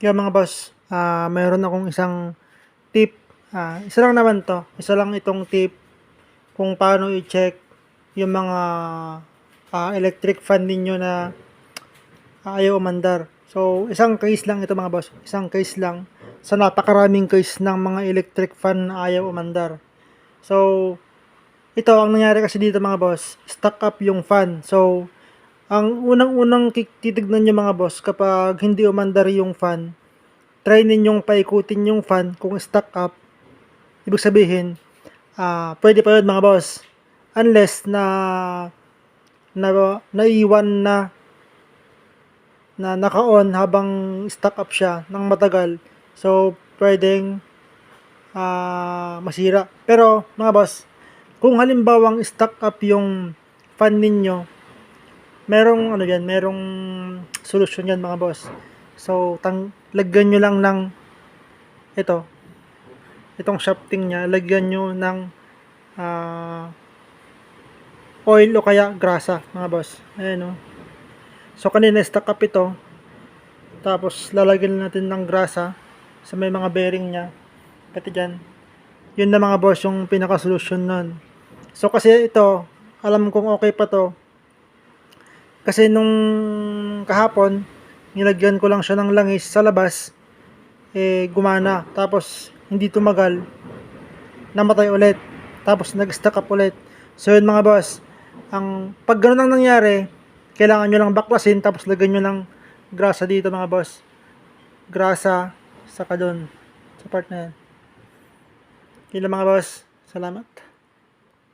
Kaya mga boss, mayroon akong isang tip. Isa lang naman 'to, isa lang itong tip kung paano i-check yung mga, electric fan ninyo na ayaw umandar. So, isang case lang ito mga boss, isang case lang sa napakaraming case ng mga electric fan na ayaw umandar. So, ito ang nangyari kasi dito mga boss, stuck up yung fan. So, ang unang-unang titignan niyo mga boss kapag hindi umandar yung fan, try ninyong paikutin yung fan kung stuck up. Ibig sabihin, pwede pa yun mga boss. Unless na naiwan na naka-on habang stuck up siya ng matagal. So, pwedeng masira. Pero mga boss, kung halimbawang stuck up yung fan ninyo, merong ano yan, merong solusyon yan mga boss. So, lagyan nyo lang ng ito, itong shafting niya, lagyan nyo ng oil o kaya grasa mga boss. Ayan o. So, kanina stuck up ito. Tapos, lalagyan natin ng grasa sa may mga bearing niya. Pati dyan. Yun na mga boss yung pinaka-solution nun. So, kasi ito, alam kong okay pa to. Kasi nung kahapon, nilagyan ko lang siya ng langis sa labas, gumana. Tapos, hindi tumagal, namatay ulit. Tapos, nag-stuck up ulit. So, yun mga boss, pag ganun ang nangyari, kailangan nyo lang baklasin, tapos lagyan nyo ng grasa dito mga boss. Grasa, saka doon, sa part na yan. Yun lang mga boss. Salamat.